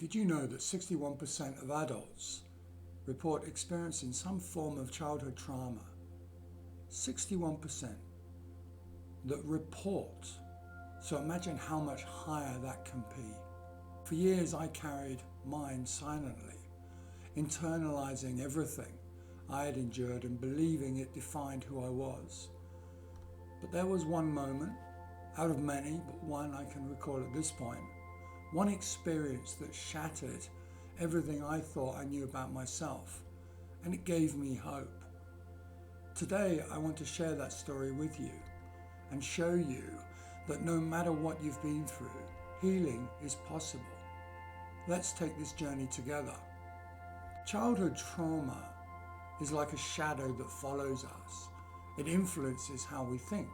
Did you know that 61% of adults report experiencing some form of childhood trauma? 61% that report. So imagine how much higher that can be. For years I carried mine silently, internalizing everything I had endured and believing it defined who I was. But there was one moment, out of many, but one I can recall at this point, one experience that shattered everything I thought I knew about myself, and it gave me hope. Today I want to share that story with you and show you that no matter what you've been through, healing is possible. Let's take this journey together. Childhood trauma is like a shadow that follows us. It influences how we think,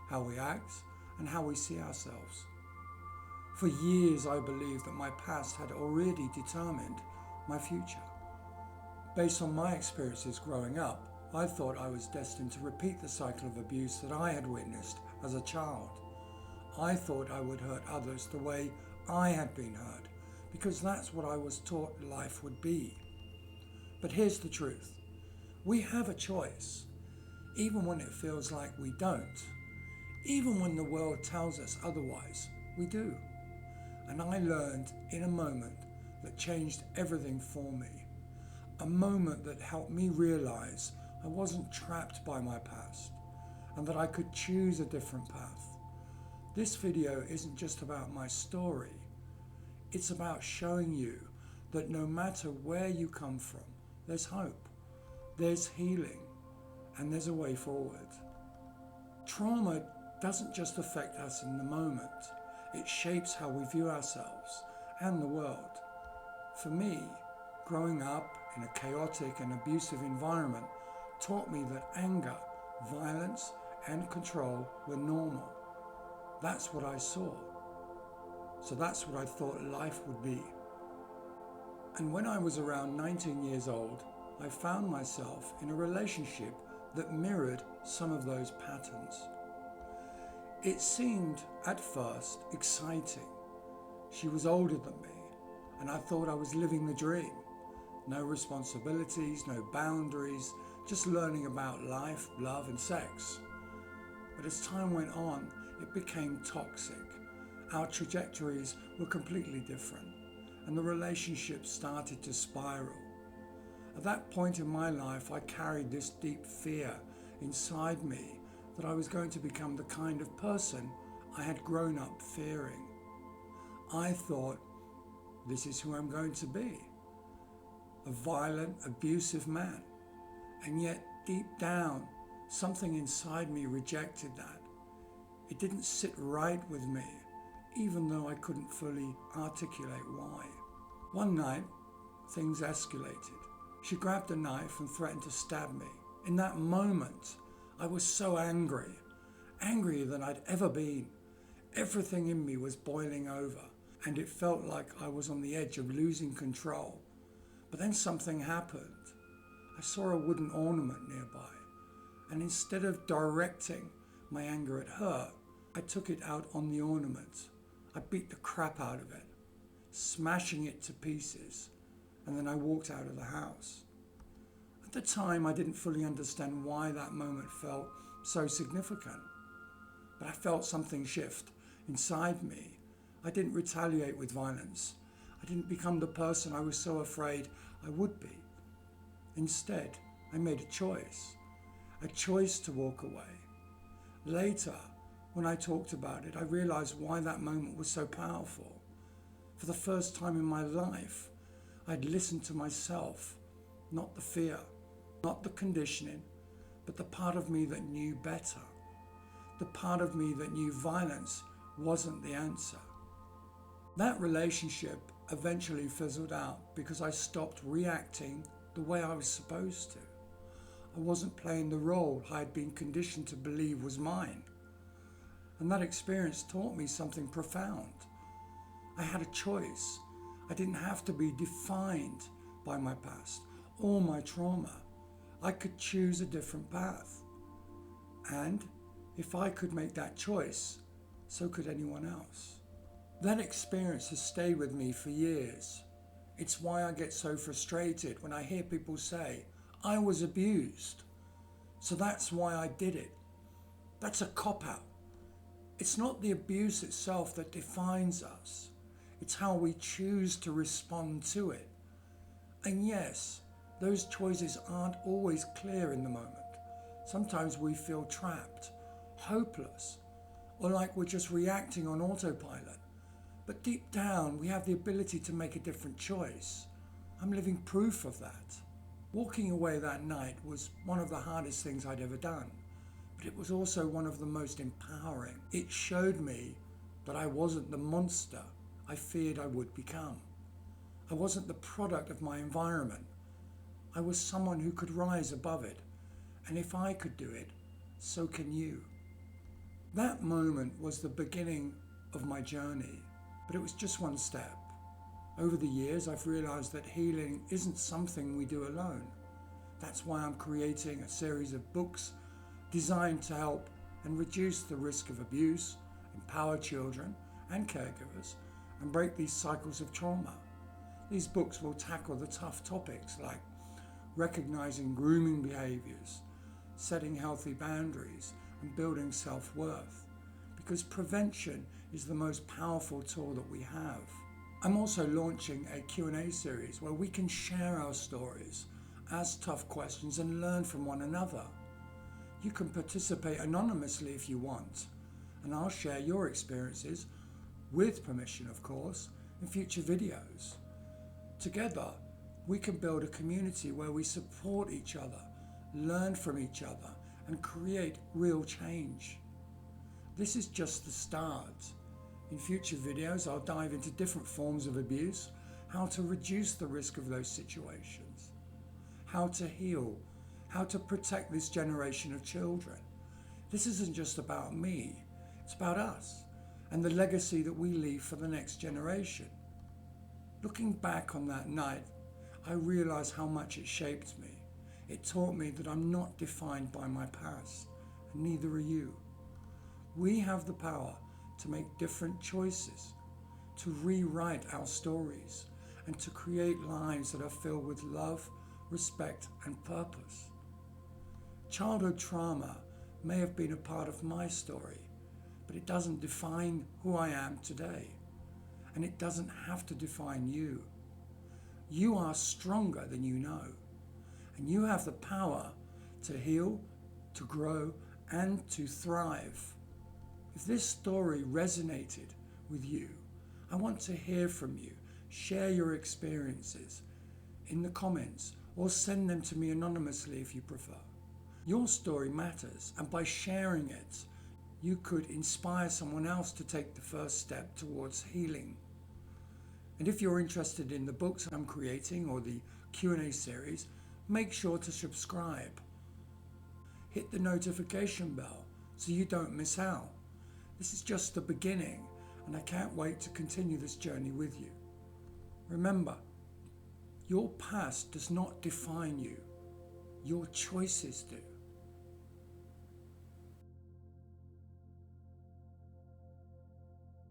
how we act, and how we see ourselves. For years I believed that my past had already determined my future. Based on my experiences growing up, I thought I was destined to repeat the cycle of abuse that I had witnessed as a child. I thought I would hurt others the way I had been hurt, because that's what I was taught life would be. But here's the truth. We have a choice, even when it feels like we don't. Even when the world tells us otherwise, we do. And I learned in a moment that changed everything for me. A moment that helped me realize I wasn't trapped by my past and that I could choose a different path. This video isn't just about my story. It's about showing you that no matter where you come from, there's hope, there's healing, and there's a way forward. Trauma doesn't just affect us in the moment. It shapes how we view ourselves and the world. For me, growing up in a chaotic and abusive environment taught me that anger, violence, and control were normal. That's what I saw. So that's what I thought life would be. And when I was around 19 years old, I found myself in a relationship that mirrored some of those patterns. It seemed, at first, exciting. She was older than me, and I thought I was living the dream. No responsibilities, no boundaries, just learning about life, love, and sex. But as time went on, it became toxic. Our trajectories were completely different, and the relationship started to spiral. At that point in my life, I carried this deep fear inside me that I was going to become the kind of person I had grown up fearing. I thought, this is who I'm going to be, a violent, abusive man. And yet, deep down, something inside me rejected that. It didn't sit right with me, even though I couldn't fully articulate why. One night, things escalated. She grabbed a knife and threatened to stab me. In that moment, I was so angry, angrier than I'd ever been. Everything in me was boiling over, and it felt like I was on the edge of losing control. But then something happened. I saw a wooden ornament nearby, and instead of directing my anger at her, I took it out on the ornament. I beat the crap out of it, smashing it to pieces, and then I walked out of the house. At the time, I didn't fully understand why that moment felt so significant, but I felt something shift inside me. I didn't retaliate with violence. I didn't become the person I was so afraid I would be. Instead, I made a choice to walk away. Later, when I talked about it, I realized why that moment was so powerful. For the first time in my life, I'd listened to myself, not the fear, not the conditioning, but the part of me that knew better. The part of me that knew violence wasn't the answer. That relationship eventually fizzled out because I stopped reacting the way I was supposed to. I wasn't playing the role I had been conditioned to believe was mine. And that experience taught me something profound. I had a choice. I didn't have to be defined by my past or my trauma. I could choose a different path. And if I could make that choice, so could anyone else. That experience has stayed with me for years. It's why I get so frustrated when I hear people say, I was abused, so that's why I did it. That's a cop-out. It's not the abuse itself that defines us. It's how we choose to respond to it. And yes, those choices aren't always clear in the moment. Sometimes we feel trapped, hopeless, or like we're just reacting on autopilot. But deep down, we have the ability to make a different choice. I'm living proof of that. Walking away that night was one of the hardest things I'd ever done, but it was also one of the most empowering. It showed me that I wasn't the monster I feared I would become. I wasn't the product of my environment. I was someone who could rise above it, and if I could do it, so can you. That moment was the beginning of my journey, but it was just one step. Over the years, I've realized that healing isn't something we do alone. That's why I'm creating a series of books designed to help and reduce the risk of abuse, empower children and caregivers, and break these cycles of trauma. These books will tackle the tough topics like recognizing grooming behaviors, setting healthy boundaries, and building self-worth, because prevention is the most powerful tool that we have. I'm also launching a Q&A series where we can share our stories, ask tough questions, and learn from one another. You can participate anonymously if you want, and I'll share your experiences, with permission of course, in future videos. Together, we can build a community where we support each other, learn from each other, and create real change. This is just the start. In future videos, I'll dive into different forms of abuse, how to reduce the risk of those situations, how to heal, how to protect this generation of children. This isn't just about me, it's about us and the legacy that we leave for the next generation. Looking back on that night, I realized how much it shaped me. It taught me that I'm not defined by my past, and neither are you. We have the power to make different choices, to rewrite our stories, and to create lives that are filled with love, respect, and purpose. Childhood trauma may have been a part of my story, but it doesn't define who I am today, and it doesn't have to define you. You are stronger than you know, and you have the power to heal, to grow, and to thrive. If this story resonated with you, I want to hear from you. Share your experiences in the comments or send them to me anonymously if you prefer. Your story matters, and by sharing it, you could inspire someone else to take the first step towards healing. And if you're interested in the books I'm creating or the Q&A series, make sure to subscribe. Hit the notification bell so you don't miss out. This is just the beginning, and I can't wait to continue this journey with you. Remember, your past does not define you. Your choices do.